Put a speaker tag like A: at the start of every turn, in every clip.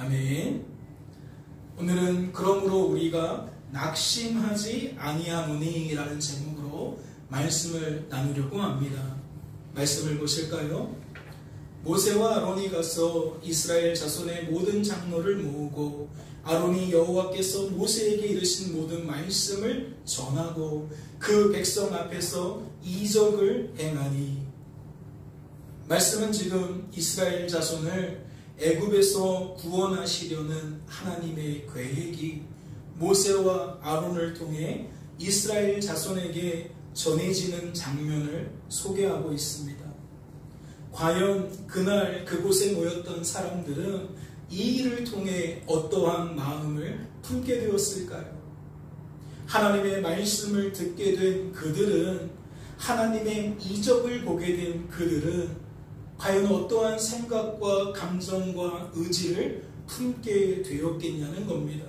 A: 아멘. 오늘은 그러므로 우리가 낙심하지 아니하노니 라는 제목으로 말씀을 나누려고 합니다. 말씀을 보실까요? 모세와 아론이 가서 이스라엘 자손의 모든 장로를 모으고 아론이 여호와께서 모세에게 이르신 모든 말씀을 전하고 그 백성 앞에서 이적을 행하니. 말씀은 지금 이스라엘 자손을 애굽에서 구원하시려는 하나님의 계획이 모세와 아론을 통해 이스라엘 자손에게 전해지는 장면을 소개하고 있습니다. 과연 그날 그곳에 모였던 사람들은 이 일을 통해 어떠한 마음을 품게 되었을까요? 하나님의 말씀을 듣게 된 그들은, 하나님의 이적을 보게 된 그들은 과연 어떠한 생각과 감정과 의지를 품게 되었겠냐는 겁니다.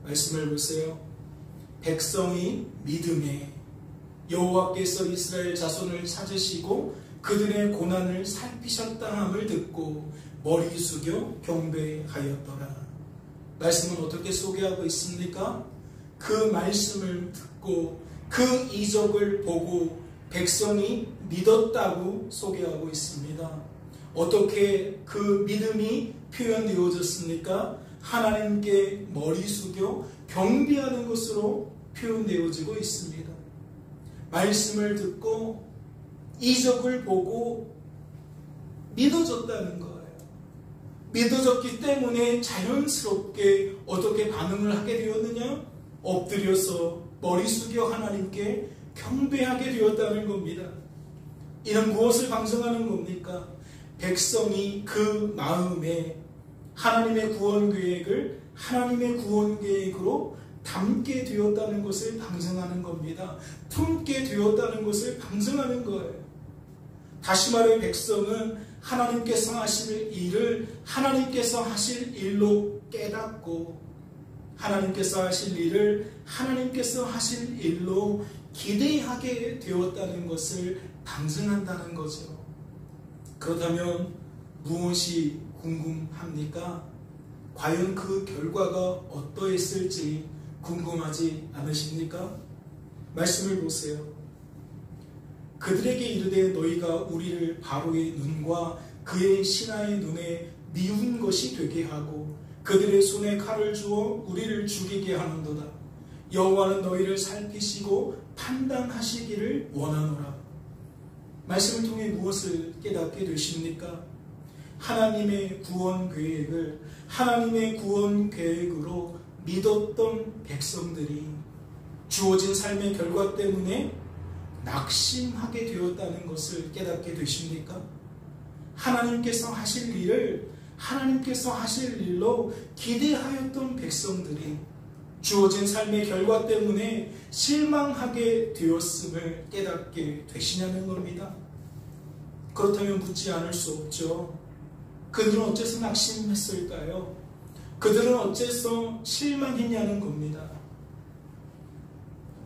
A: 말씀을 보세요. 백성이 믿음에 여호와께서 이스라엘 자손을 찾으시고 그들의 고난을 살피셨다 함을 듣고 머리 숙여 경배하였더라. 말씀은 어떻게 소개하고 있습니까? 그 말씀을 듣고 그 이적을 보고 백성이 믿었다고 소개하고 있습니다. 어떻게 그 믿음이 표현되어졌습니까? 하나님께 머리 숙여 경배하는 것으로 표현되어지고 있습니다. 말씀을 듣고 이적을 보고 믿어졌다는 거예요. 믿어졌기 때문에 자연스럽게 어떻게 반응을 하게 되었느냐? 엎드려서 머리 숙여 하나님께 경배하게 되었다는 겁니다. 이는 무엇을 방증하는 겁니까? 백성이 그 마음에 하나님의 구원 계획을 하나님의 구원 계획으로 담게 되었다는 것을 방증하는 겁니다. 품게 되었다는 것을 방증하는 거예요. 다시 말해 백성은 하나님께서 하실 일을 하나님께서 하실 일로 깨닫고 하나님께서 하실 일을 하나님께서 하실 일로 기대하게 되었다는 것을 방증한다는 거죠. 그렇다면 무엇이 궁금합니까? 과연 그 결과가 어떠했을지 궁금하지 않으십니까? 말씀을 보세요. 그들에게 이르되 너희가 우리를 바로의 눈과 그의 신하의 눈에 미운 것이 되게 하고 그들의 손에 칼을 주어 우리를 죽이게 하는도다. 여호와는 너희를 살피시고 판단하시기를 원하노라. 말씀을 통해 무엇을 깨닫게 되십니까? 하나님의 구원 계획을 하나님의 구원 계획으로 믿었던 백성들이 주어진 삶의 결과 때문에 낙심하게 되었다는 것을 깨닫게 되십니까? 하나님께서 하실 일을 하나님께서 하실 일로 기대하였던 백성들이 주어진 삶의 결과 때문에 실망하게 되었음을 깨닫게 되시냐는 겁니다. 그렇다면 묻지 않을 수 없죠. 그들은 어째서 낙심했을까요? 그들은 어째서 실망했냐는 겁니다.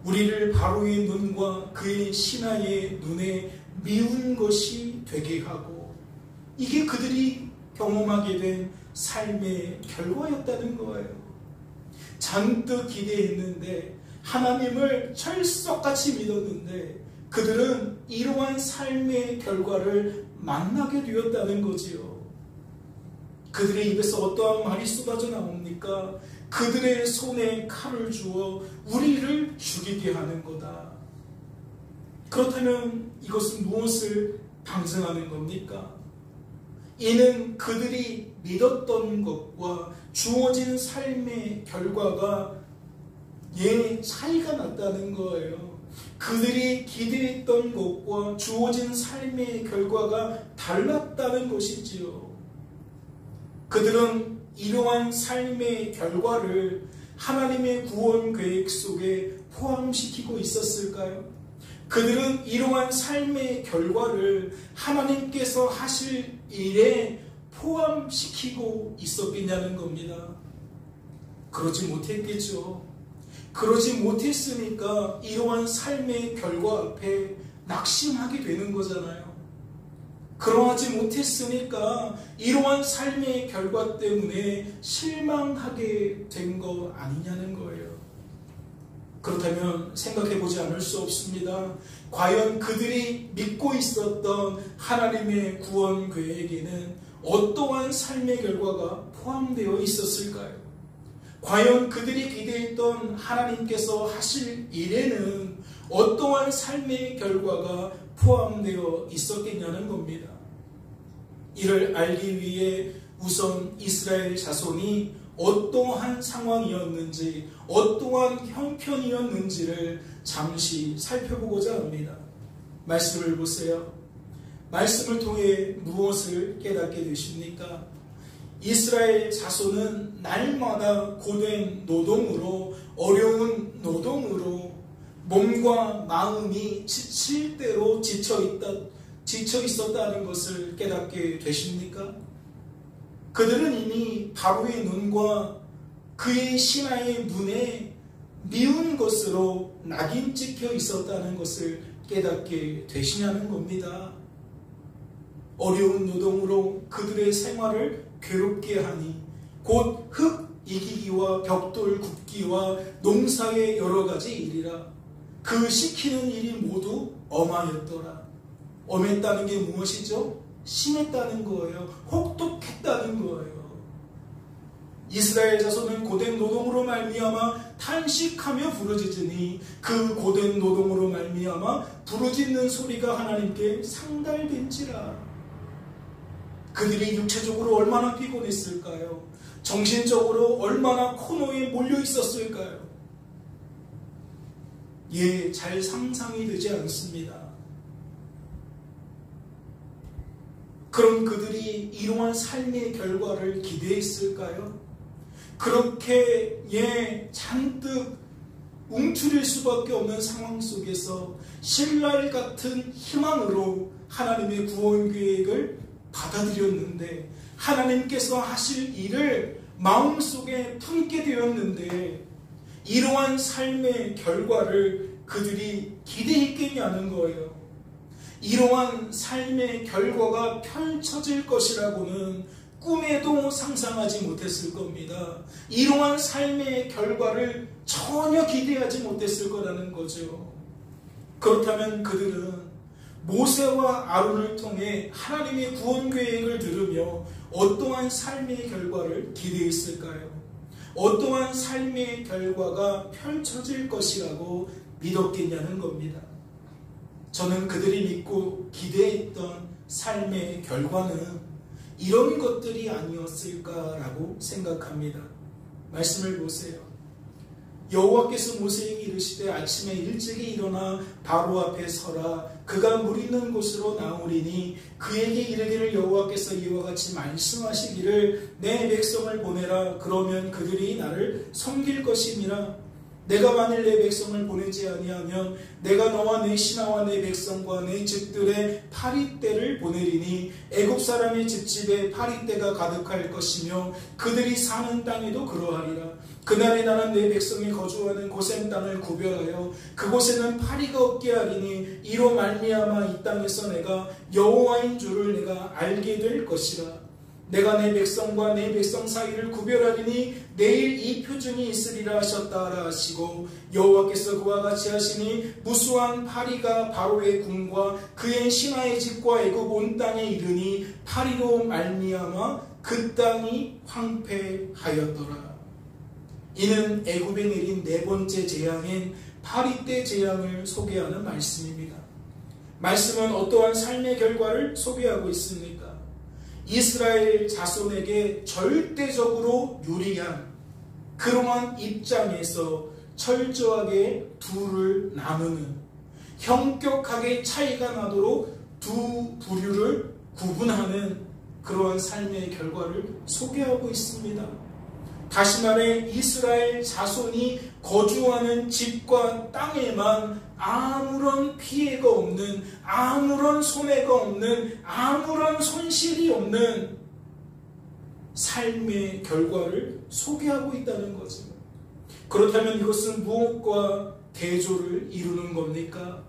A: 우리를 바로의 눈과 그의 신하의 눈에 미운 것이 되게 하고 이게 그들이 경험하게 된 삶의 결과였다는 거예요. 잔뜩 기대했는데 하나님을 철석같이 믿었는데 그들은 이러한 삶의 결과를 만나게 되었다는 거지요. 그들의 입에서 어떠한 말이 쏟아져 나옵니까? 그들의 손에 칼을 주어 우리를 죽이게 하는 거다. 그렇다면 이것은 무엇을 방증하는 겁니까? 이는 그들이 믿었던 것과 주어진 삶의 결과가 차이가 났다는 거예요. 그들이 기대했던 것과 주어진 삶의 결과가 달랐다는 것이지요. 그들은 이러한 삶의 결과를 하나님의 구원 계획 속에 포함시키고 있었을까요? 그들은 이러한 삶의 결과를 하나님께서 하실 일에 포함시키고 있었겠냐는 겁니다. 그러지 못했겠죠. 그러지 못했으니까 이러한 삶의 결과 앞에 낙심하게 되는 거잖아요. 그러하지 못했으니까 이러한 삶의 결과 때문에 실망하게 된 거 아니냐는 거예요. 그렇다면 생각해보지 않을 수 없습니다. 과연 그들이 믿고 있었던 하나님의 구원 계획에는 어떠한 삶의 결과가 포함되어 있었을까요? 과연 그들이 기대했던 하나님께서 하실 일에는 어떠한 삶의 결과가 포함되어 있었겠냐는 겁니다. 이를 알기 위해 우선 이스라엘 자손이 어떠한 상황이었는지, 어떠한 형편이었는지를 잠시 살펴보고자 합니다. 말씀을 보세요. 말씀을 통해 무엇을 깨닫게 되십니까? 이스라엘 자손은 날마다 고된 노동으로, 어려운 노동으로 몸과 마음이 지칠 대로 지쳐 있었다는 것을 깨닫게 되십니까? 그들은 이미 바로의 눈과 그의 신하의 눈에 미운 것으로 낙인 찍혀 있었다는 것을 깨닫게 되시냐는 겁니다. 어려운 노동으로 그들의 생활을 괴롭게 하니 곧 흙 이기기와 벽돌 굽기와 농사의 여러 가지 일이라. 그 시키는 일이 모두 엄하였더라. 엄했다는 게 무엇이죠? 심했다는 거예요. 혹독했다는 거예요. 이스라엘 자손은 고된 노동으로 말미암아 탄식하며 부르짖으니 그 고된 노동으로 말미암아 부르짖는 소리가 하나님께 상달된지라. 그들이 육체적으로 얼마나 피곤했을까요? 정신적으로 얼마나 코너에 몰려 있었을까요? 잘 상상이 되지 않습니다. 그럼 그들이 이러한 삶의 결과를 기대했을까요? 그렇게 잔뜩 움츠릴 수밖에 없는 상황 속에서 신랄 같은 희망으로 하나님의 구원 계획을 받아들였는데, 하나님께서 하실 일을 마음속에 품게 되었는데, 이러한 삶의 결과를 그들이 기대했겠냐는 거예요. 이러한 삶의 결과가 펼쳐질 것이라고는 꿈에도 상상하지 못했을 겁니다. 이러한 삶의 결과를 전혀 기대하지 못했을 거라는 거죠. 그렇다면 그들은 모세와 아론을 통해 하나님의 구원 계획을 들으며 어떠한 삶의 결과를 기대했을까요? 어떠한 삶의 결과가 펼쳐질 것이라고 믿었겠냐는 겁니다. 저는 그들이 믿고 기대했던 삶의 결과는 이런 것들이 아니었을까라고 생각합니다. 말씀을 보세요. 여호와께서 모세에게 이르시되 아침에 일찍이 일어나 바로 앞에 서라. 그가 물 있는 곳으로 나오리니 그에게 이르기를 여호와께서 이와 같이 말씀하시기를 내 백성을 보내라. 그러면 그들이 나를 섬길 것이니라. 내가 만일 내 백성을 보내지 아니하면 내가 너와 내 신하와 내 백성과 내 집들의 파리떼를 보내리니 애굽 사람의 집집에 파리떼가 가득할 것이며 그들이 사는 땅에도 그러하리라. 그날에 나는 내 백성이 거주하는 고센 땅을 구별하여 그곳에는 파리가 없게 하리니 이로 말미암아 이 땅에서 내가 여호와인 줄을 내가 알게 될 것이라. 내가 내 백성과 내 백성 사이를 구별하리니 내일 이 표징이 있으리라 하셨다라 하시고 여호와께서 그와 같이 하시니 무수한 파리가 바로의 궁과 그의 신하의 집과 애굽 온 땅에 이르니 파리로 말미암아 그 땅이 황폐하였더라. 이는 애굽에 내린 네 번째 재앙인 파리떼 재앙을 소개하는 말씀입니다. 말씀은 어떠한 삶의 결과를 소개하고 있습니까? 이스라엘 자손에게 절대적으로 유리한 그러한 입장에서 철저하게 둘을 나누는, 형격하게 차이가 나도록 두 부류를 구분하는 그러한 삶의 결과를 소개하고 있습니다. 다시 말해 이스라엘 자손이 거주하는 집과 땅에만 아무런 피해가 없는, 아무런 손해가 없는, 아무런 손실이 없는 삶의 결과를 소개하고 있다는 거죠. 그렇다면 이것은 무엇과 대조를 이루는 겁니까?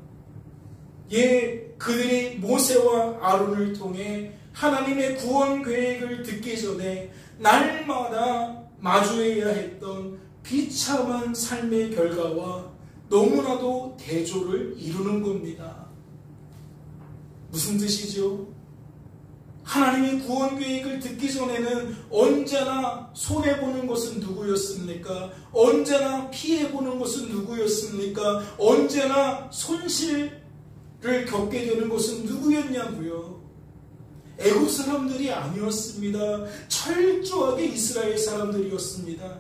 A: 그들이 모세와 아론을 통해 하나님의 구원 계획을 듣기 전에 날마다 마주해야 했던 비참한 삶의 결과와 너무나도 대조를 이루는 겁니다. 무슨 뜻이죠? 하나님의 구원 계획을 듣기 전에는 언제나 손해보는 것은 누구였습니까? 언제나 피해보는 것은 누구였습니까? 언제나 손실을 겪게 되는 것은 누구였냐고요? 애국 사람들이 아니었습니다. 철저하게 이스라엘 사람들이었습니다.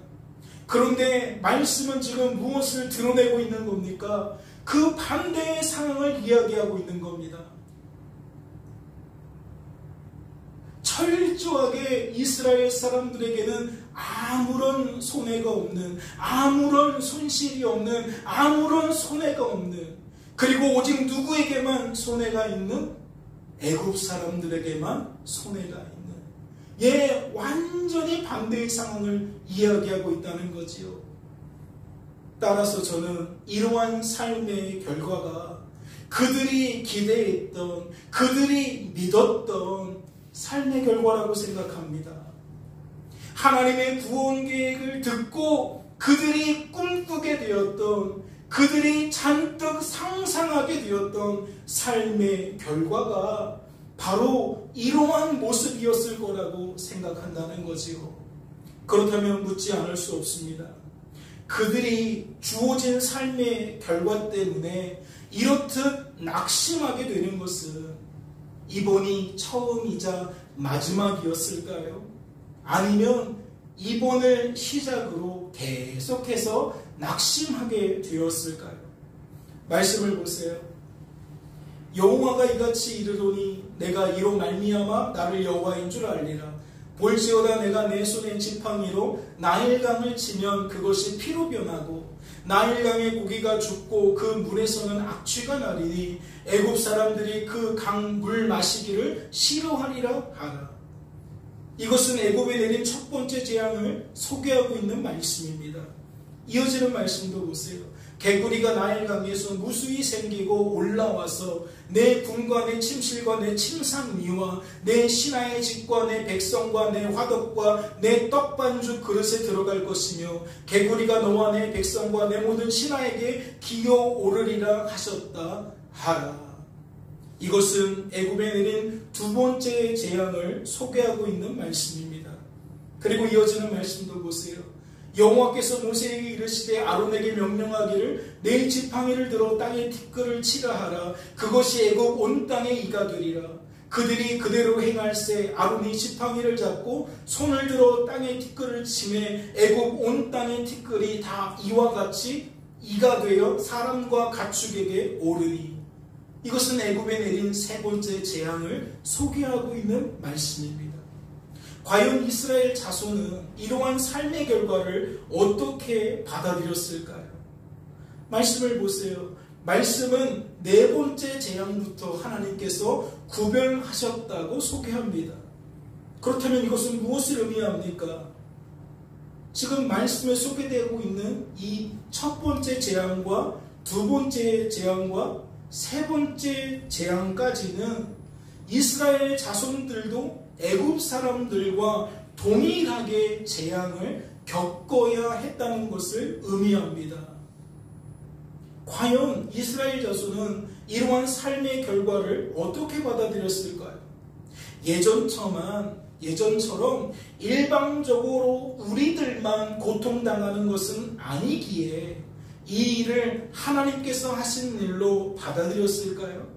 A: 그런데 말씀은 지금 무엇을 드러내고 있는 겁니까? 그 반대의 상황을 이야기하고 있는 겁니다. 철저하게 이스라엘 사람들에게는 아무런 손해가 없는, 아무런 손실이 없는, 아무런 손해가 없는, 그리고 오직 누구에게만 손해가 있는? 애굽 사람들에게만 손해가 있는, 완전히 반대의 상황을 이야기하고 있다는 거지요. 따라서 저는 이러한 삶의 결과가 그들이 기대했던, 그들이 믿었던 삶의 결과라고 생각합니다. 하나님의 구원 계획을 듣고 그들이 꿈꾸게 되었던, 그들이 잔뜩 상상하게 되었던 삶의 결과가 바로 이러한 모습이었을 거라고 생각한다는 거지요. 그렇다면 묻지 않을 수 없습니다. 그들이 주어진 삶의 결과 때문에 이렇듯 낙심하게 되는 것은 이번이 처음이자 마지막이었을까요? 아니면 이번을 시작으로 계속해서 낙심하게 되었을까요? 말씀을 보세요. 여호와가 이같이 이르노니 내가 이로 말미암아 나를 여호와인 줄 알리라. 볼지어다 내가 내 손에 지팡이로 나일강을 치면 그것이 피로 변하고 나일강의 고기가 죽고 그 물에서는 악취가 나리니 애굽 사람들이 그 강 물 마시기를 싫어하리라 하라. 이것은 애굽에 내린 첫 번째 재앙을 소개하고 있는 말씀입니다. 이어지는 말씀도 보세요. 개구리가 나일강에서 무수히 생기고 올라와서 내 궁과 내 침실과 내 침상미와 내 신하의 집과 내 백성과 내 화덕과 내 떡반죽 그릇에 들어갈 것이며 개구리가 너와 내 백성과 내 모든 신하에게 기어오르리라 하셨다 하라. 이것은 애굽에 내린 두 번째 재앙을 소개하고 있는 말씀입니다. 그리고 이어지는 말씀도 보세요. 여호와께서 모세에게 이르시되 아론에게 명령하기를 내 지팡이를 들어 땅에 티끌을 치라 하라. 그것이 애굽 온 땅에 이가 되리라. 그들이 그대로 행할세 아론이 지팡이를 잡고 손을 들어 땅에 티끌을 치매 애굽 온 땅의 티끌이 다 이와 같이 이가 되어 사람과 가축에게 오르니. 이것은 애굽에 내린 세 번째 재앙을 소개하고 있는 말씀입니다. 과연 이스라엘 자손은 이러한 삶의 결과를 어떻게 받아들였을까요? 말씀을 보세요. 말씀은 네 번째 재앙부터 하나님께서 구별하셨다고 소개합니다. 그렇다면 이것은 무엇을 의미합니까? 지금 말씀에 소개되고 있는 이 첫 번째 재앙과 두 번째 재앙과 세 번째 재앙까지는 이스라엘 자손들도 애굽 사람들과 동일하게 재앙을 겪어야 했다는 것을 의미합니다. 과연 이스라엘 자손은 이러한 삶의 결과를 어떻게 받아들였을까요? 예전처럼 일방적으로 우리들만 고통당하는 것은 아니기에 이 일을 하나님께서 하신 일로 받아들였을까요?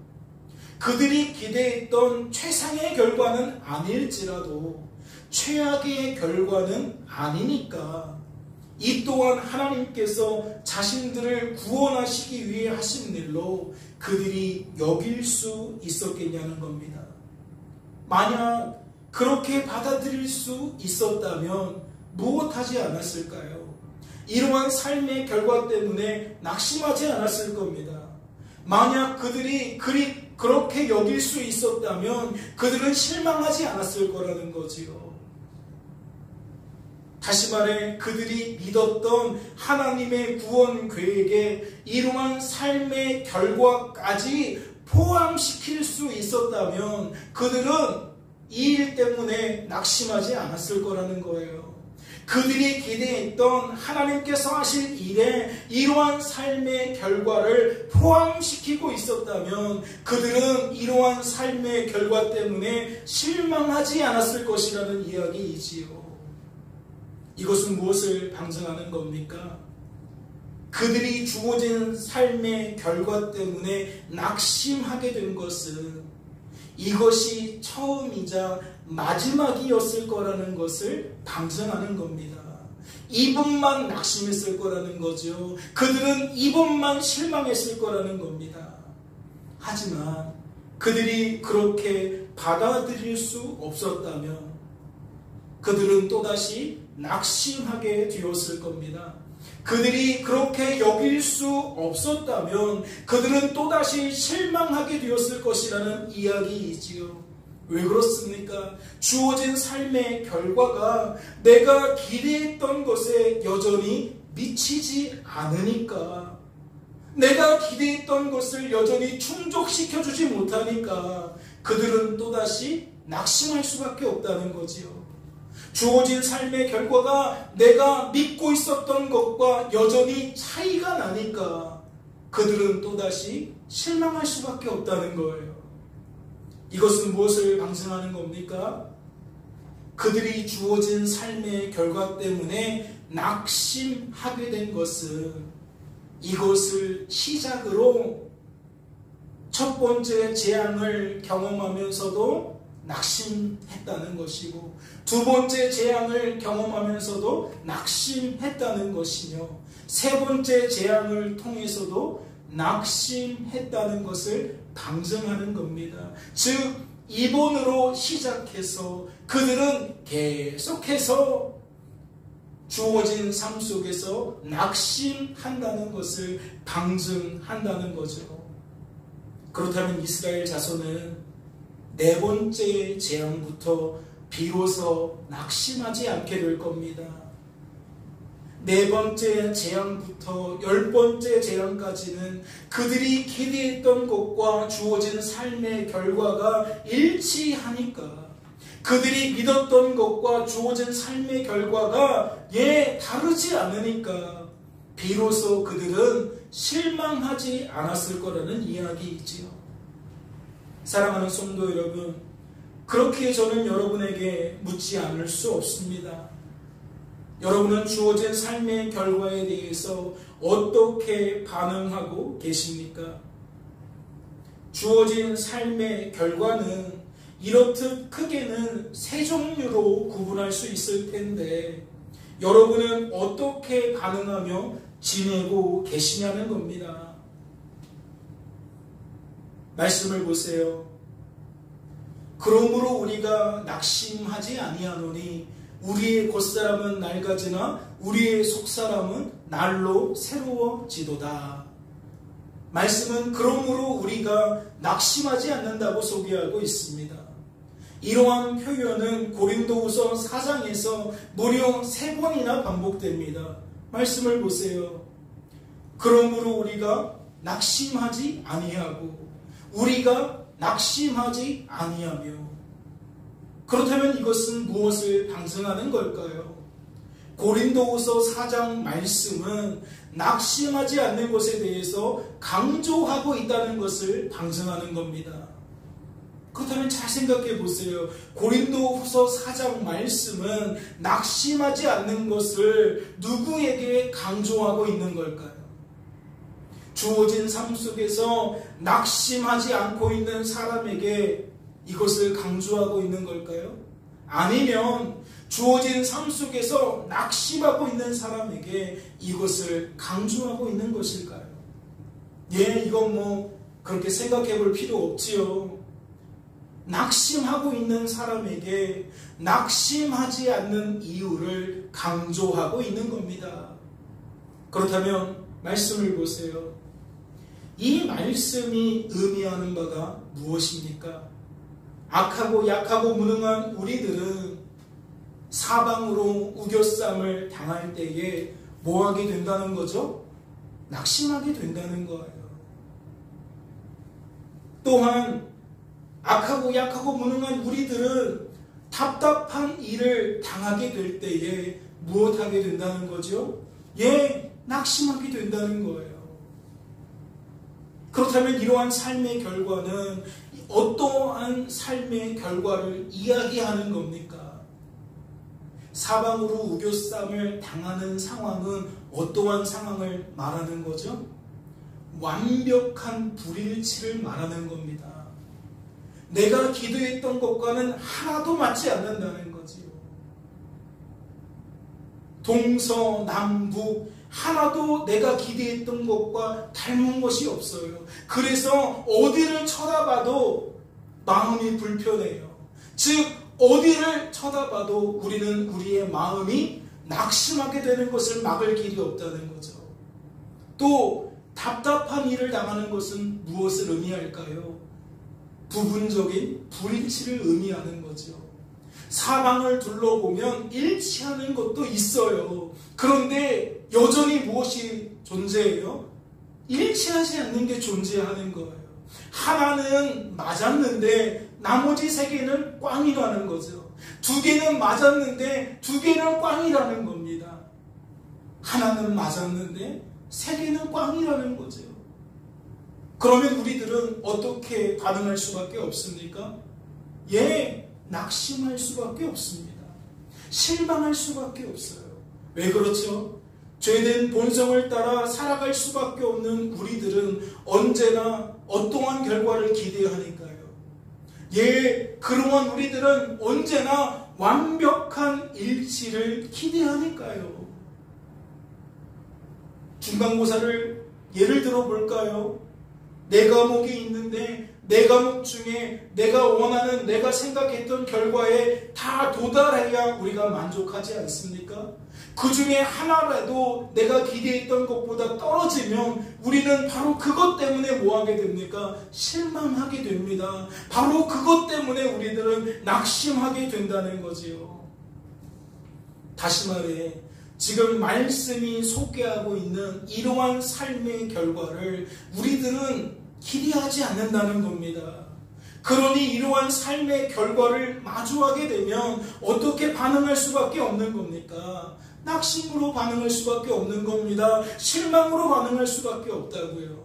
A: 그들이 기대했던 최상의 결과는 아닐지라도 최악의 결과는 아니니까 이 또한 하나님께서 자신들을 구원하시기 위해 하신 일로 그들이 여길 수 있었겠냐는 겁니다. 만약 그렇게 받아들일 수 있었다면 무엇하지 않았을까요? 이러한 삶의 결과 때문에 낙심하지 않았을 겁니다. 만약 그들이 그렇게 여길 수 있었다면 그들은 실망하지 않았을 거라는 거지요. 다시 말해 그들이 믿었던 하나님의 구원 계획에 이러한 삶의 결과까지 포함시킬 수 있었다면 그들은 이 일 때문에 낙심하지 않았을 거라는 거예요. 그들이 기대했던 하나님께서 하실 일에 이러한 삶의 결과를 포함시키고 있었다면 그들은 이러한 삶의 결과 때문에 실망하지 않았을 것이라는 이야기이지요. 이것은 무엇을 방증하는 겁니까? 그들이 주어진 삶의 결과 때문에 낙심하게 된 것은 이것이 처음이자 마지막이었을 거라는 것을 방증하는 겁니다. 이번만 낙심했을 거라는 거죠. 그들은 이번만 실망했을 거라는 겁니다. 하지만 그들이 그렇게 받아들일 수 없었다면 그들은 또다시 낙심하게 되었을 겁니다. 그들이 그렇게 여길 수 없었다면 그들은 또다시 실망하게 되었을 것이라는 이야기이지요. 왜 그렇습니까? 주어진 삶의 결과가 내가 기대했던 것에 여전히 미치지 않으니까, 내가 기대했던 것을 여전히 충족시켜주지 못하니까 그들은 또다시 낙심할 수밖에 없다는 거지요. 주어진 삶의 결과가 내가 믿고 있었던 것과 여전히 차이가 나니까 그들은 또다시 실망할 수밖에 없다는 거예요. 이것은 무엇을 방증하는 겁니까? 그들이 주어진 삶의 결과 때문에 낙심하게 된 것은 이것을 시작으로 첫 번째 재앙을 경험하면서도 낙심했다는 것이고, 두 번째 재앙을 경험하면서도 낙심했다는 것이며, 세 번째 재앙을 통해서도 낙심했다는 것을 방증하는 겁니다. 즉 이번으로 시작해서 그들은 계속해서 주어진 삶 속에서 낙심한다는 것을 방증한다는 거죠. 그렇다면 이스라엘 자손은 네 번째 재앙부터 비로소 낙심하지 않게 될 겁니다. 네 번째 재앙부터 10번째 재앙까지는 그들이 기대했던 것과 주어진 삶의 결과가 일치하니까, 그들이 믿었던 것과 주어진 삶의 결과가 다르지 않으니까 비로소 그들은 실망하지 않았을 거라는 이야기이지요. 사랑하는 성도 여러분, 그렇게 저는 여러분에게 묻지 않을 수 없습니다. 여러분은 주어진 삶의 결과에 대해서 어떻게 반응하고 계십니까? 주어진 삶의 결과는 이렇듯 크게는 세 종류로 구분할 수 있을 텐데 여러분은 어떻게 반응하며 지내고 계시냐는 겁니다. 말씀을 보세요. 그러므로 우리가 낙심하지 아니하노니 우리의 겉사람은 낡아지나 우리의 속사람은 날로 새로워지도다. 말씀은 그러므로 우리가 낙심하지 않는다고 소개하고 있습니다. 이러한 표현은 고린도후서 4장에서 무려 3번이나 반복됩니다. 말씀을 보세요. 그러므로 우리가 낙심하지 아니하고 우리가 낙심하지 아니하며. 그렇다면 이것은 무엇을 방증하는 걸까요? 고린도후서 4장 말씀은 낙심하지 않는 것에 대해서 강조하고 있다는 것을 방증하는 겁니다. 그렇다면 잘 생각해 보세요. 고린도후서 4장 말씀은 낙심하지 않는 것을 누구에게 강조하고 있는 걸까요? 주어진 삶 속에서 낙심하지 않고 있는 사람에게 이것을 강조하고 있는 걸까요? 아니면 주어진 삶 속에서 낙심하고 있는 사람에게 이것을 강조하고 있는 것일까요? 이건 그렇게 생각해 볼 필요 없지요. 낙심하고 있는 사람에게 낙심하지 않는 이유를 강조하고 있는 겁니다. 그렇다면 말씀을 보세요. 이 말씀이 의미하는 바가 무엇입니까? 악하고 약하고 무능한 우리들은 사방으로 우겨쌈을 당할 때에 뭐 하게 된다는 거죠? 낙심하게 된다는 거예요. 또한 악하고 약하고 무능한 우리들은 답답한 일을 당하게 될 때에 무엇하게 된다는 거죠? 낙심하게 된다는 거예요. 그렇다면 이러한 삶의 결과는 어떠한 삶의 결과를 이야기하는 겁니까? 사방으로 우겨쌈을 당하는 상황은 어떠한 상황을 말하는 거죠? 완벽한 불일치를 말하는 겁니다. 내가 기도했던 것과는 하나도 맞지 않는다는 거지요. 동서남북 하나도 내가 기대했던 것과 닮은 것이 없어요. 그래서 어디를 쳐다봐도 마음이 불편해요. 즉 어디를 쳐다봐도 우리는 우리의 마음이 낙심하게 되는 것을 막을 길이 없다는 거죠. 또 답답한 일을 당하는 것은 무엇을 의미할까요? 부분적인 불일치를 의미하는 거죠. 사방을 둘러보면 일치하는 것도 있어요. 그런데 여전히 무엇이 존재해요? 일치하지 않는 게 존재하는 거예요. 하나는 맞았는데 나머지 세 개는 꽝이라는 거죠. 두 개는 맞았는데 두 개는 꽝이라는 겁니다. 하나는 맞았는데 세 개는 꽝이라는 거죠. 그러면 우리들은 어떻게 반응할 수밖에 없습니까? 낙심할 수밖에 없습니다. 실망할 수밖에 없어요. 왜 그렇죠? 죄된 본성을 따라 살아갈 수밖에 없는 우리들은 언제나 어떠한 결과를 기대하니까요. 그러한 우리들은 언제나 완벽한 일치를 기대하니까요. 중간고사를 예를 들어 볼까요? 네 과목이 있는데 네 과목 중에 내가 원하는, 내가 생각했던 결과에 다 도달해야 우리가 만족하지 않습니까? 그 중에 하나라도 내가 기대했던 것보다 떨어지면 우리는 바로 그것 때문에 뭐하게 됩니까? 실망하게 됩니다. 바로 그것 때문에 우리들은 낙심하게 된다는 거지요. 다시 말해, 지금 말씀이 소개하고 있는 이러한 삶의 결과를 우리들은 기대하지 않는다는 겁니다. 그러니 이러한 삶의 결과를 마주하게 되면 어떻게 반응할 수밖에 없는 겁니까? 낙심으로 반응할 수밖에 없는 겁니다. 실망으로 반응할 수밖에 없다고요.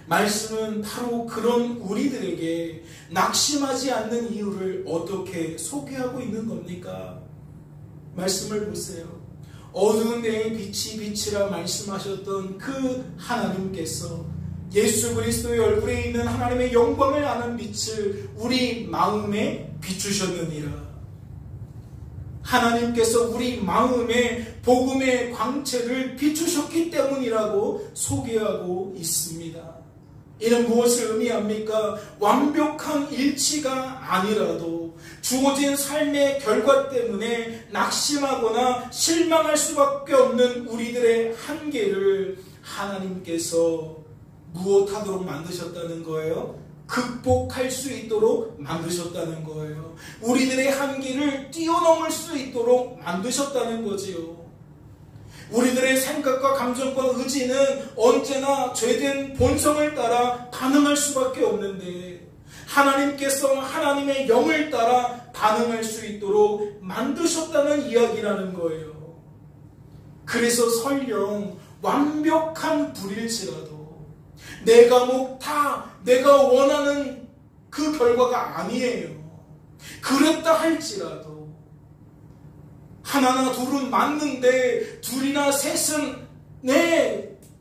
A: 말씀은 바로 그런 우리들에게 낙심하지 않는 이유를 어떻게 소개하고 있는 겁니까? 말씀을 보세요. 어두운 데에 빛이 빛이라 말씀하셨던 그 하나님께서 예수 그리스도의 얼굴에 있는 하나님의 영광을 아는 빛을 우리 마음에 비추셨느니라. 하나님께서 우리 마음에 복음의 광채를 비추셨기 때문이라고 소개하고 있습니다. 이는 무엇을 의미합니까? 완벽한 일치가 아니라도 주어진 삶의 결과 때문에 낙심하거나 실망할 수밖에 없는 우리들의 한계를 하나님께서 무엇하도록 만드셨다는 거예요? 극복할 수 있도록 만드셨다는 거예요. 우리들의 한계를 뛰어넘을 수 있도록 만드셨다는 거지요. 우리들의 생각과 감정과 의지는 언제나 죄된 본성을 따라 반응할 수밖에 없는데 하나님께서 하나님의 영을 따라 반응할 수 있도록 만드셨다는 이야기라는 거예요. 그래서 설령 완벽한 불일치라도 네 과목 다 내가 원하는 그 결과가 아니에요. 그랬다 할지라도 하나나 둘은 맞는데 둘이나 셋은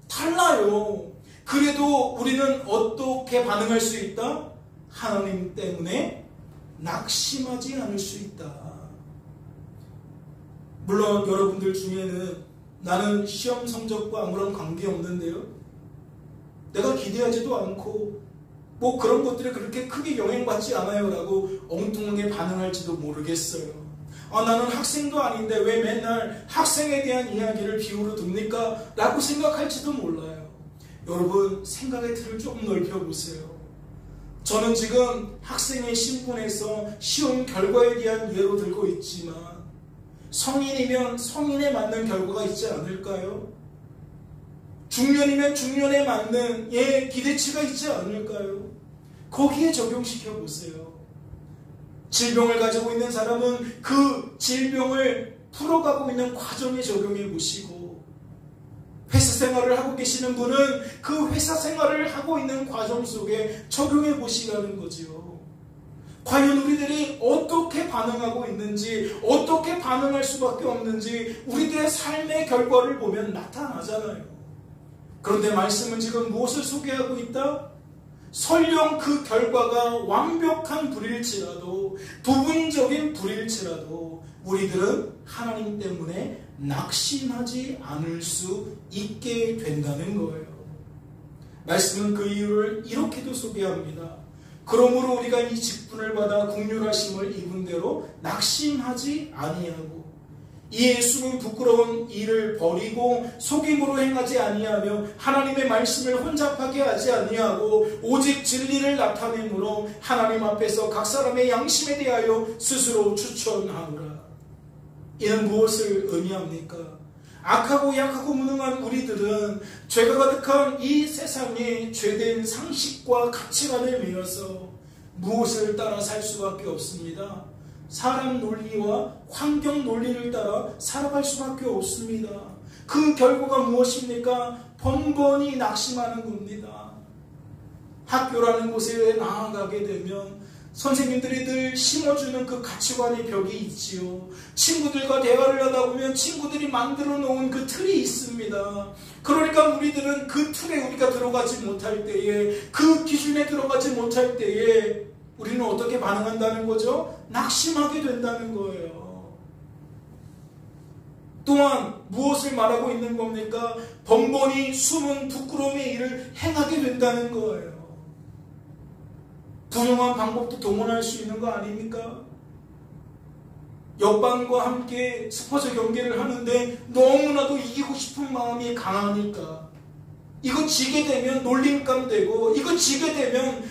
A: 달라요. 그래도 우리는 어떻게 반응할 수 있다? 하나님 때문에 낙심하지 않을 수 있다. 물론 여러분들 중에는 나는 시험 성적과 아무런 관계없는데요, 내가 기대하지도 않고 뭐 그런 것들이 그렇게 크게 영향받지 않아요 라고 엉뚱하게 반응할지도 모르겠어요. 나는 학생도 아닌데 왜 맨날 학생에 대한 이야기를 비유로 듭니까? 라고 생각할지도 몰라요. 여러분, 생각의 틀을 조금 넓혀보세요. 저는 지금 학생의 신분에서 시험 결과에 대한 예로 들고 있지만 성인이면 성인에 맞는 결과가 있지 않을까요? 중년이면 중년에 맞는 기대치가 있지 않을까요? 거기에 적용시켜 보세요. 질병을 가지고 있는 사람은 그 질병을 풀어가고 있는 과정에 적용해 보시고, 회사 생활을 하고 계시는 분은 그 회사 생활을 하고 있는 과정 속에 적용해 보시라는 거지요. 과연 우리들이 어떻게 반응하고 있는지, 어떻게 반응할 수밖에 없는지 우리들의 삶의 결과를 보면 나타나잖아요. 그런데 말씀은 지금 무엇을 소개하고 있다? 설령 그 결과가 완벽한 불일지라도, 부분적인 불일지라도 우리들은 하나님 때문에 낙심하지 않을 수 있게 된다는 거예요. 말씀은 그 이유를 이렇게도 소개합니다. 그러므로 우리가 이 직분을 받아 긍휼하심을 입은 대로 낙심하지 아니하고, 이에 숨은 부끄러운 일을 버리고 속임으로 행하지 아니하며 하나님의 말씀을 혼잡하게 하지 아니하고 오직 진리를 나타내므로 하나님 앞에서 각 사람의 양심에 대하여 스스로 추천하노라. 이는 무엇을 의미합니까? 악하고 약하고 무능한 우리들은 죄가 가득한 이 세상의 죄된 상식과 가치관에 매여서 무엇을 따라 살 수밖에 없습니다. 사람 논리와 환경 논리를 따라 살아갈 수밖에 없습니다. 그 결과가 무엇입니까? 번번이 낙심하는 겁니다. 학교라는 곳에 나아가게 되면 선생님들이 늘 심어주는 그 가치관의 벽이 있지요. 친구들과 대화를 하다 보면 친구들이 만들어 놓은 그 틀이 있습니다. 그러니까 우리들은 그 틀에 우리가 들어가지 못할 때에, 그 기준에 들어가지 못할 때에 우리는 어떻게 반응한다는 거죠? 낙심하게 된다는 거예요. 또한 무엇을 말하고 있는 겁니까? 번번이 숨은 부끄러움의 일을 행하게 된다는 거예요. 분명한 방법도 동원할 수 있는 거 아닙니까? 옆반과 함께 스포츠 경기를 하는데 너무나도 이기고 싶은 마음이 강하니까, 이거 지게 되면 놀림감 되고, 이거 지게 되면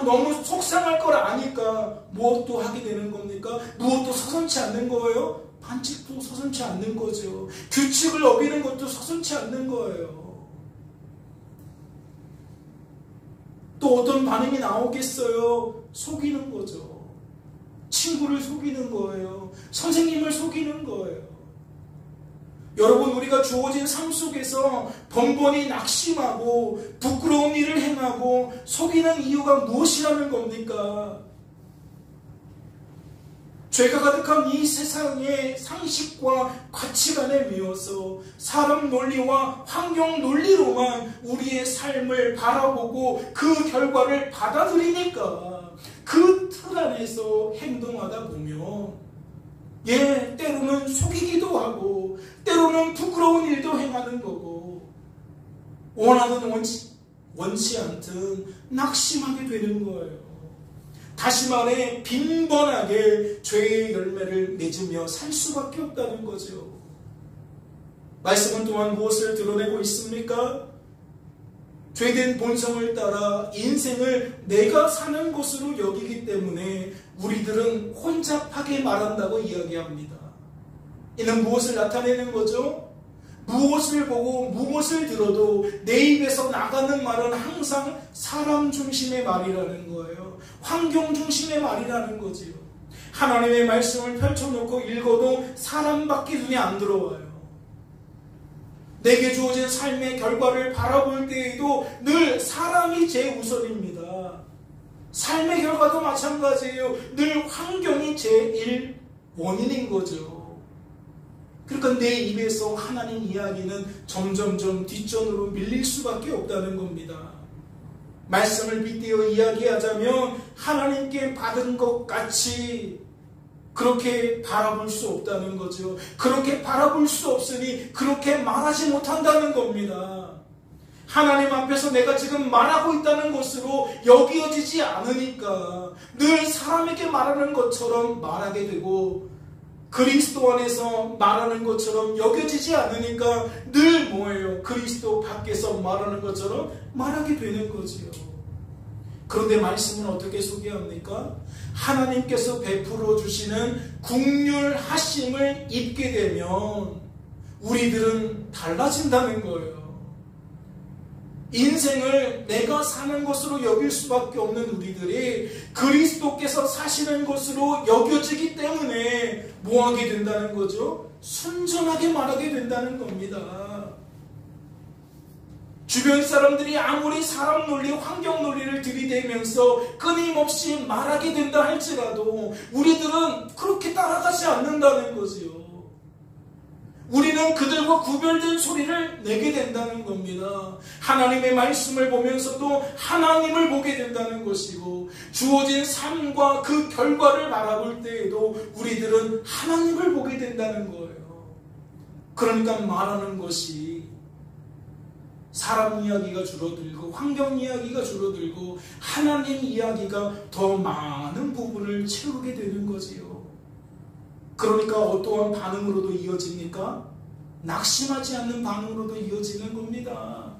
A: 너무 속상할 걸 아니까 무엇도 하게 되는 겁니까? 무엇도 서슴지 않는 거예요? 반칙도 서슴지 않는 거죠. 규칙을 어기는 것도 서슴지 않는 거예요. 또 어떤 반응이 나오겠어요? 속이는 거죠. 친구를 속이는 거예요. 선생님을 속이는 거예요. 여러분, 우리가 주어진 삶 속에서 번번이 낙심하고 부끄러운 일을 행하고 속이는 이유가 무엇이라는 겁니까? 죄가 가득한 이 세상의 상식과 가치관에 매여서 사람 논리와 환경 논리로만 우리의 삶을 바라보고 그 결과를 받아들이니까 그 틀 안에서 행동하다 보면 때로는 속이기도 하고 때로는 부끄러운 일도 행하는 거고, 원하든 원치 않든 낙심하게 되는 거예요. 다시 말해 빈번하게 죄의 열매를 맺으며 살 수밖에 없다는 거죠. 말씀은 또한 무엇을 드러내고 있습니까? 죄된 본성을 따라 인생을 내가 사는 것으로 여기기 때문에 우리들은 혼잡하게 말한다고 이야기합니다. 이는 무엇을 나타내는 거죠? 무엇을 보고 무엇을 들어도 내 입에서 나가는 말은 항상 사람 중심의 말이라는 거예요. 환경 중심의 말이라는 거지요. 하나님의 말씀을 펼쳐놓고 읽어도 사람밖에 눈에 안 들어와요. 내게 주어진 삶의 결과를 바라볼 때에도 늘 사람이 제우선입니다. 삶의 결과도 마찬가지예요. 늘 환경이 제일 원인인 거죠. 그러니까 내 입에서 하나님 이야기는 점점점 뒷전으로 밀릴 수밖에 없다는 겁니다. 말씀을 빗대어 이야기하자면 하나님께 받은 것 같이 그렇게 바라볼 수 없다는 거죠. 그렇게 바라볼 수 없으니 그렇게 말하지 못한다는 겁니다. 하나님 앞에서 내가 지금 말하고 있다는 것으로 여겨지지 않으니까 늘 사람에게 말하는 것처럼 말하게 되고, 그리스도 안에서 말하는 것처럼 여겨지지 않으니까 늘 뭐예요? 그리스도 밖에서 말하는 것처럼 말하게 되는 거지요. 그런데 말씀은 어떻게 소개합니까? 하나님께서 베풀어 주시는 긍휼하심을 입게 되면 우리들은 달라진다는 거예요. 인생을 내가 사는 것으로 여길 수밖에 없는 우리들이 그리스도께서 사시는 것으로 여겨지기 때문에 뭐 하게 된다는 거죠? 순전하게 말하게 된다는 겁니다. 주변 사람들이 아무리 사람 논리, 환경 논리를 들이대면서 끊임없이 말하게 된다 할지라도 우리들은 그렇게 따라가지 않는다는 거지요. 우리는 그들과 구별된 소리를 내게 된다는 겁니다. 하나님의 말씀을 보면서도 하나님을 보게 된다는 것이고, 주어진 삶과 그 결과를 바라볼 때에도 우리들은 하나님을 보게 된다는 거예요. 그러니까 말하는 것이 사람 이야기가 줄어들고 환경 이야기가 줄어들고 하나님 이야기가 더 많은 부분을 채우게 되는 거지요. 그러니까 어떠한 반응으로도 이어집니까? 낙심하지 않는 반응으로도 이어지는 겁니다.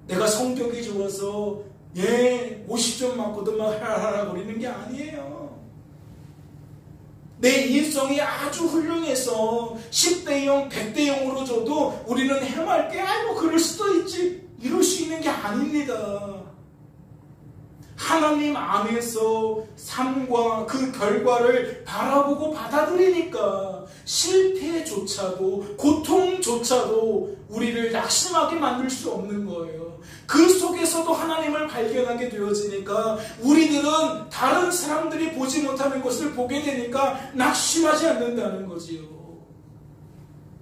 A: 내가 성격이 좋아서 50점 맞고도 막 하하하 거리는 게 아니에요. 내 인성이 아주 훌륭해서 10대 0, 100대 0으로 줘도 우리는 해맑게 아이고 그럴 수도 있지 이럴 수 있는 게 아닙니다. 하나님 안에서 삶과 그 결과를 바라보고 받아들이니까 실패조차도 고통조차도 우리를 낙심하게 만들 수 없는 거예요. 그 속에서도 하나님을 발견하게 되어지니까 우리들은 다른 사람들이 보지 못하는 것을 보게 되니까 낙심하지 않는다는 거지요.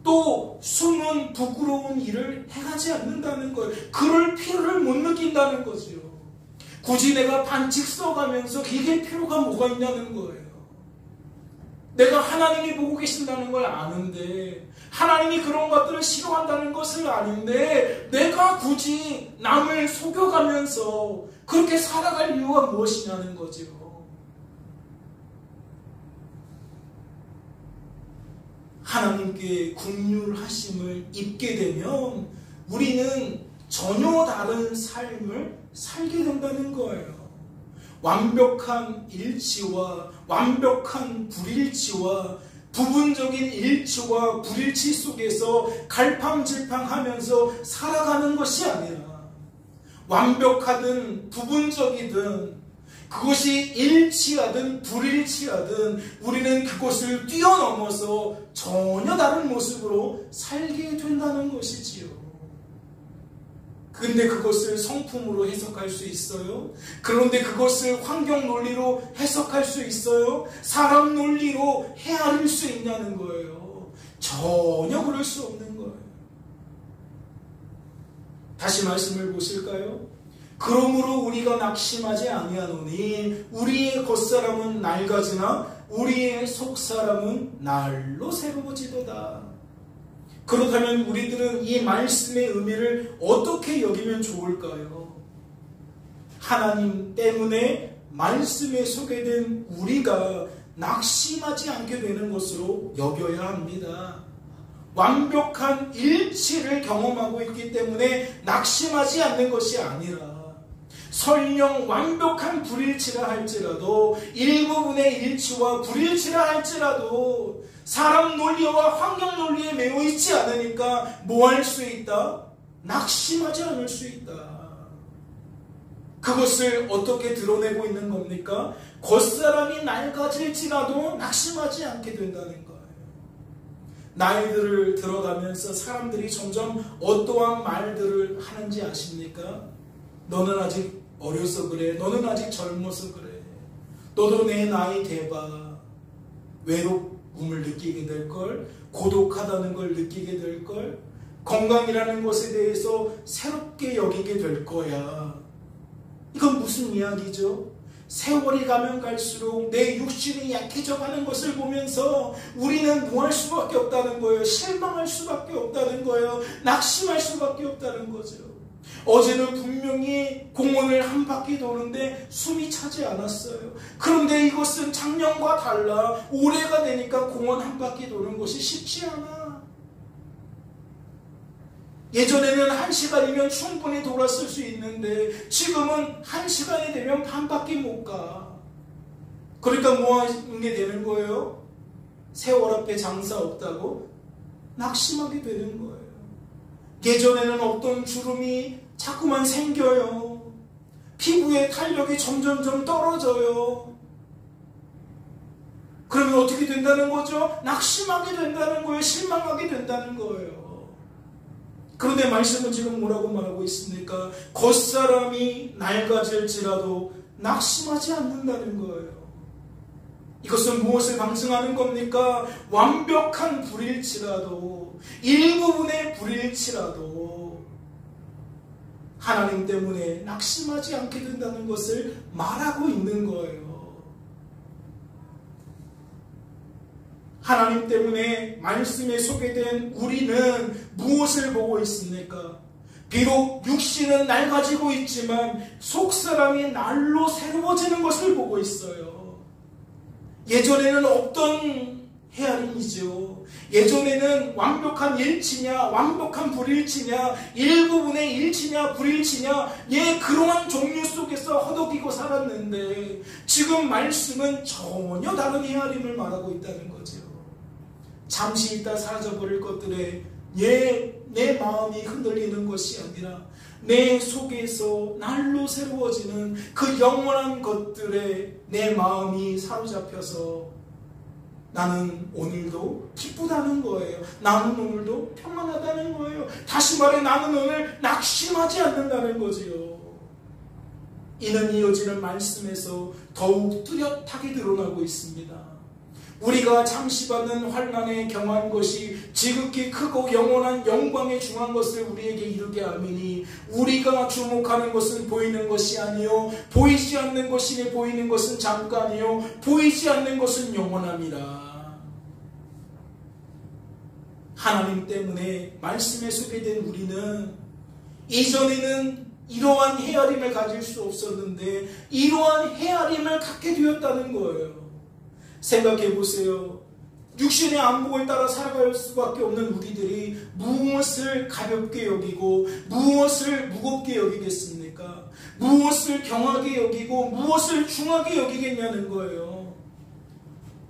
A: 또 숨은 부끄러운 일을 행하지 않는다는 거예요. 그럴 필요를 못 느낀다는 거지요. 굳이 내가 반칙 써가면서 이게 필요가 뭐가 있냐는 거예요. 내가 하나님이 보고 계신다는 걸 아는데, 하나님이 그런 것들을 싫어한다는 것을 아는데 내가 굳이 남을 속여가면서 그렇게 살아갈 이유가 무엇이냐는 거죠. 하나님께 긍휼하심을 입게 되면 우리는 전혀 다른 삶을 살게 된다는 거예요. 완벽한 일치와 완벽한 불일치와 부분적인 일치와 불일치 속에서 갈팡질팡하면서 살아가는 것이 아니라 완벽하든 부분적이든 그것이 일치하든 불일치하든 우리는 그것을 뛰어넘어서 전혀 다른 모습으로 살게 된다는 것이지요. 근데 그것을 성품으로 해석할 수 있어요? 그런데 그것을 환경 논리로 해석할 수 있어요? 사람 논리로 헤아릴 수 있냐는 거예요. 전혀 그럴 수 없는 거예요. 다시 말씀을 보실까요? 그러므로 우리가 낙심하지 아니하노니 우리의 겉사람은 낡아지나 우리의 속사람은 날로 새로워지도다. 그렇다면 우리들은 이 말씀의 의미를 어떻게 여기면 좋을까요? 하나님 때문에 말씀에 소개된 우리가 낙심하지 않게 되는 것으로 여겨야 합니다. 완벽한 일치를 경험하고 있기 때문에 낙심하지 않는 것이 아니라 설령 완벽한 불일치라 할지라도 일부분의 일치와 불일치라 할지라도 사람 논리와 환경 논리에 매여 있지 않으니까 뭐 할 수 있다? 낙심하지 않을 수 있다. 그것을 어떻게 드러내고 있는 겁니까? 겉사람이 낡아질지라도 낙심하지 않게 된다는 거예요. 나이들을 들어가면서 사람들이 점점 어떠한 말들을 하는지 아십니까? 너는 아직 어려서 그래. 너는 아직 젊어서 그래. 너도 내 나이 돼봐. 외로움을 느끼게 될걸. 고독하다는 걸 느끼게 될걸. 건강이라는 것에 대해서 새롭게 여기게 될 거야. 이건 무슨 이야기죠? 세월이 가면 갈수록 내 육신이 약해져 가는 것을 보면서 우리는 뭐 할 수밖에 없다는 거예요. 실망할 수밖에 없다는 거예요. 낙심할 수밖에 없다는 거죠. 어제는 분명히 공원을 한 바퀴 도는데 숨이 차지 않았어요. 그런데 이것은 작년과 달라. 올해가 되니까 공원 한 바퀴 도는 것이 쉽지 않아. 예전에는 1시간이면 충분히 돌았을 수 있는데 지금은 1시간이 되면 반 바퀴 못 가. 그러니까 뭐 하는 게 되는 거예요? 세월 앞에 장사 없다고 낙심하게 되는 거예요. 예전에는 없던 주름이 자꾸만 생겨요. 피부의 탄력이 점점점 떨어져요. 그러면 어떻게 된다는 거죠? 낙심하게 된다는 거예요. 실망하게 된다는 거예요. 그런데 말씀은 지금 뭐라고 말하고 있습니까? 겉사람이 낡아질지라도 낙심하지 않는다는 거예요. 이것은 무엇을 방증하는 겁니까? 완벽한 불일치라도, 일부분의 불일치라도 하나님 때문에 낙심하지 않게 된다는 것을 말하고 있는 거예요. 하나님 때문에 말씀에 소개된 우리는 무엇을 보고 있습니까? 비록 육신은 낡아지고 있지만 속사람이 날로 새로워지는 것을 보고 있어요. 예전에는 없던 헤아림이죠. 예전에는 완벽한 일치냐 완벽한 불일치냐 일부분의 일치냐 불일치냐 그러한 종류 속에서 허덕이고 살았는데 지금 말씀은 전혀 다른 헤아림을 말하고 있다는 거죠. 잠시 있다 사라져버릴 것들에 내 마음이 흔들리는 것이 아니라 내 속에서 날로 새로워지는 그 영원한 것들에 내 마음이 사로잡혀서 나는 오늘도 기쁘다는 거예요. 나는 오늘도 평안하다는 거예요. 다시 말해 나는 오늘 낙심하지 않는다는 거지요. 이는 이어지는 말씀에서 더욱 뚜렷하게 드러나고 있습니다. 우리가 잠시 받는 환난에 경한 것이 지극히 크고 영원한 영광에 중한 것을 우리에게 이루게 하미니 우리가 주목하는 것은 보이는 것이 아니요 보이지 않는 것이니 보이는 것은 잠깐이요 보이지 않는 것은 영원합니다. 하나님 때문에 말씀에 소개된 우리는 이전에는 이러한 헤아림을 가질 수 없었는데 이러한 헤아림을 갖게 되었다는 거예요. 생각해 보세요. 육신의 안목을 따라 살아갈 수밖에 없는 우리들이 무엇을 가볍게 여기고 무엇을 무겁게 여기겠습니까? 무엇을 경하게 여기고 무엇을 중하게 여기겠냐는 거예요.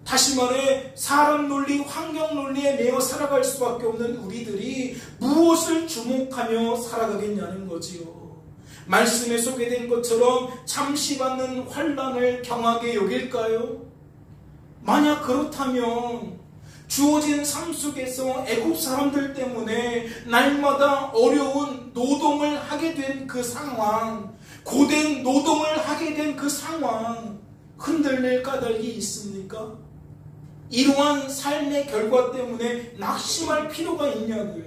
A: 다시 말해 사람 논리, 환경 논리에 매여 살아갈 수밖에 없는 우리들이 무엇을 주목하며 살아가겠냐는 거지요. 말씀에 소개된 것처럼 잠시 받는 환난을 경하게 여길까요? 만약 그렇다면 주어진 삶 속에서 애굽 사람들 때문에 날마다 어려운 노동을 하게 된 그 상황, 고된 노동을 하게 된 그 상황 흔들릴 까닭이 있습니까? 이러한 삶의 결과 때문에 낙심할 필요가 있냐고요.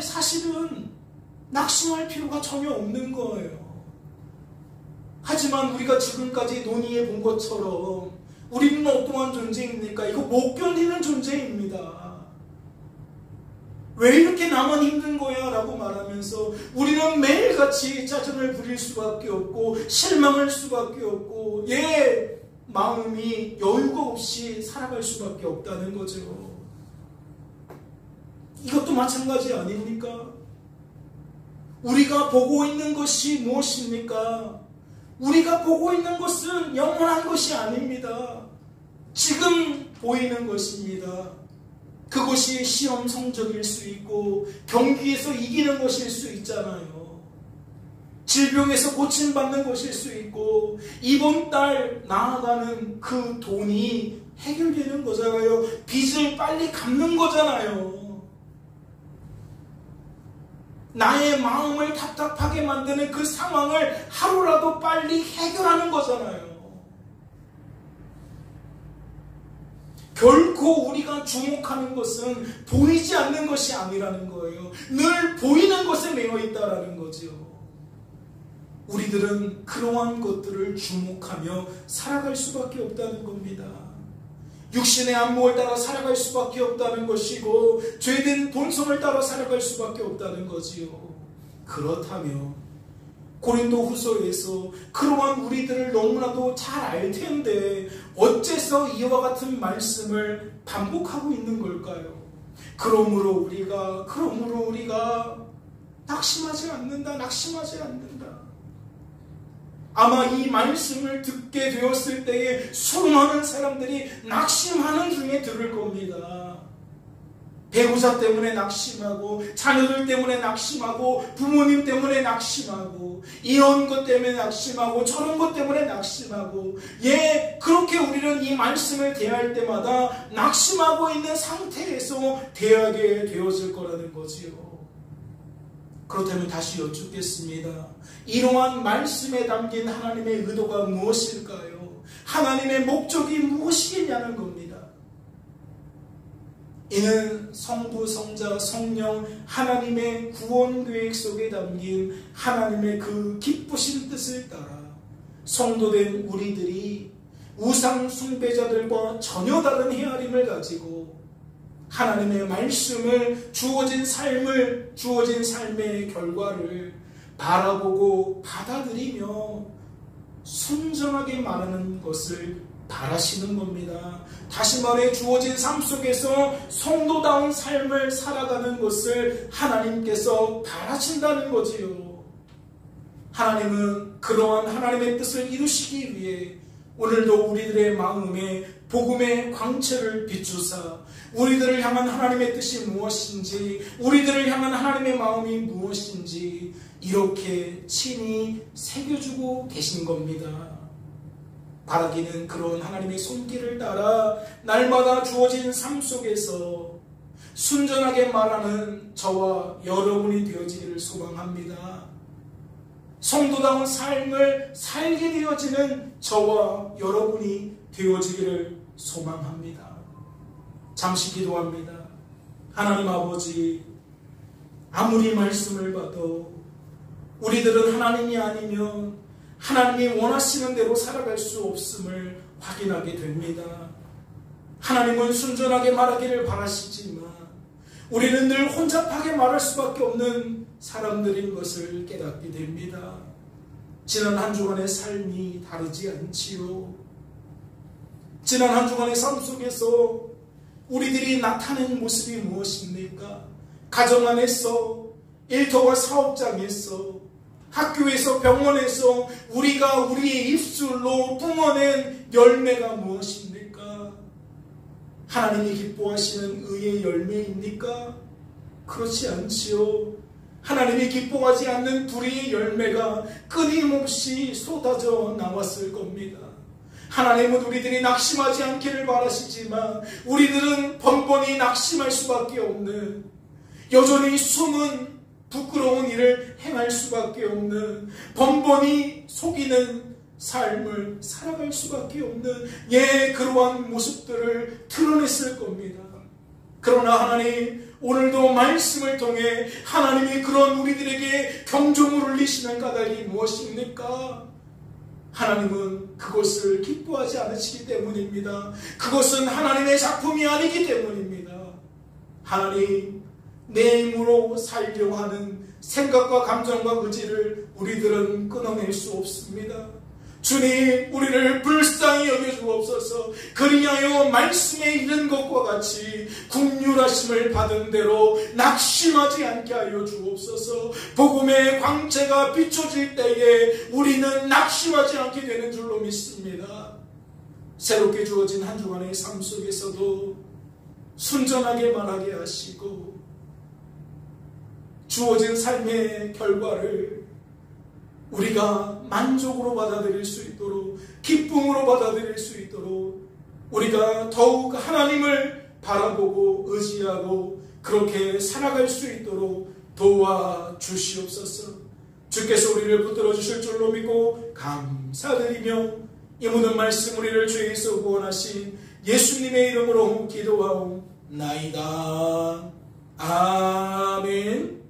A: 사실은 낙심할 필요가 전혀 없는 거예요. 하지만 우리가 지금까지 논의해 본 것처럼 우리는 어떠한 존재입니까? 이거 못 견디는 존재입니다. 왜 이렇게 나만 힘든 거야? 라고 말하면서 우리는 매일같이 짜증을 부릴 수밖에 없고 실망할 수밖에 없고 마음이 여유가 없이 살아갈 수밖에 없다는 거죠. 이것도 마찬가지 아닙니까? 우리가 보고 있는 것이 무엇입니까? 우리가 보고 있는 것은 영원한 것이 아닙니다. 지금 보이는 것입니다. 그것이 시험 성적일 수 있고 경기에서 이기는 것일 수 있잖아요. 질병에서 고침받는 것일 수 있고 이번 달 나아가는 그 돈이 해결되는 거잖아요. 빚을 빨리 갚는 거잖아요. 나의 마음을 답답하게 만드는 그 상황을 하루라도 빨리 해결하는 거잖아요. 결코 우리가 주목하는 것은 보이지 않는 것이 아니라는 거예요. 늘 보이는 것에 매여 있다라는 거죠. 우리들은 그러한 것들을 주목하며 살아갈 수밖에 없다는 겁니다. 육신의 안목을 따라 살아갈 수밖에 없다는 것이고 죄된 본성을 따라 살아갈 수밖에 없다는 거지요. 그렇다면 고린도 후서에서 그러한 우리들을 너무나도 잘 알 텐데 어째서 이와 같은 말씀을 반복하고 있는 걸까요? 그러므로 우리가 낙심하지 않는다. 아마 이 말씀을 듣게 되었을 때에 수많은 사람들이 낙심하는 중에 들을 겁니다. 배우자 때문에 낙심하고, 자녀들 때문에 낙심하고, 부모님 때문에 낙심하고, 이런 것 때문에 낙심하고, 저런 것 때문에 낙심하고, 그렇게 우리는 이 말씀을 대할 때마다 낙심하고 있는 상태에서 대하게 되어질 거라는 거지요. 그렇다면 다시 여쭙겠습니다. 이러한 말씀에 담긴 하나님의 의도가 무엇일까요? 하나님의 목적이 무엇이겠냐는 겁니다. 이는 성부, 성자, 성령 하나님의 구원 계획 속에 담긴 하나님의 그 기쁘신 뜻을 따라 성도된 우리들이 우상 숭배자들과 전혀 다른 헤아림을 가지고 하나님의 말씀을, 주어진 삶의 결과를 바라보고 받아들이며 순전하게 말하는 것을 바라시는 겁니다. 다시 말해 주어진 삶 속에서 성도다운 삶을 살아가는 것을 하나님께서 바라신다는 거지요. 하나님은 그러한 하나님의 뜻을 이루시기 위해 오늘도 우리들의 마음에 복음의 광채를 비추사 우리들을 향한 하나님의 뜻이 무엇인지, 우리들을 향한 하나님의 마음이 무엇인지 이렇게 친히 새겨주고 계신 겁니다. 바라기는 그런 하나님의 손길을 따라 날마다 주어진 삶 속에서 순전하게 말하는 저와 여러분이 되어지기를 소망합니다. 성도다운 삶을 살게 되어지는 저와 여러분이 되어지기를 소망합니다. 잠시 기도합니다. 하나님 아버지, 아무리 말씀을 봐도 우리들은 하나님이 아니면 하나님이 원하시는 대로 살아갈 수 없음을 확인하게 됩니다. 하나님은 순전하게 말하기를 바라시지만 우리는 늘 혼잡하게 말할 수밖에 없는 사람들인 것을 깨닫게 됩니다. 지난 한 주간의 삶이 다르지 않지요. 지난 한 주간의 삶 속에서 우리들이 나타낸 모습이 무엇입니까? 가정 안에서, 일터와 사업장에서, 학교에서, 병원에서 우리가 우리의 입술로 뿜어낸 열매가 무엇입니까? 하나님이 기뻐하시는 의의 열매입니까? 그렇지 않지요. 하나님이 기뻐하지 않는 불의의 열매가 끊임없이 쏟아져 나왔을 겁니다. 하나님은 우리들이 낙심하지 않기를 바라시지만 우리들은 번번이 낙심할 수밖에 없는, 여전히 숨은 부끄러운 일을 행할 수밖에 없는, 번번이 속이는 삶을 살아갈 수밖에 없는 그러한 모습들을 드러냈을 겁니다. 그러나 하나님, 오늘도 말씀을 통해 하나님이 그런 우리들에게 경종을 울리시는 까닭이 무엇입니까? 하나님은 그것을 기뻐하지 않으시기 때문입니다. 그것은 하나님의 작품이 아니기 때문입니다. 하나님, 내 힘으로 살려고 하는 생각과 감정과 의지를 우리들은 끊어낼 수 없습니다. 주님, 우리를 불쌍히 여겨주옵소서. 그리하여 말씀에 있는 것과 같이 긍휼하심을 받은 대로 낙심하지 않게 하여 주옵소서. 복음의 광채가 비춰질 때에 우리는 낙심하지 않게 되는 줄로 믿습니다. 새롭게 주어진 한 주간의 삶 속에서도 순전하게 말하게 하시고 주어진 삶의 결과를 우리가 만족으로 받아들일 수 있도록, 기쁨으로 받아들일 수 있도록 우리가 더욱 하나님을 바라보고 의지하고 그렇게 살아갈 수 있도록 도와주시옵소서. 주께서 우리를 붙들어 주실 줄로 믿고 감사드리며 이 모든 말씀 우리를 주 예수 구원하신 예수님의 이름으로 기도하옵나이다. 아멘.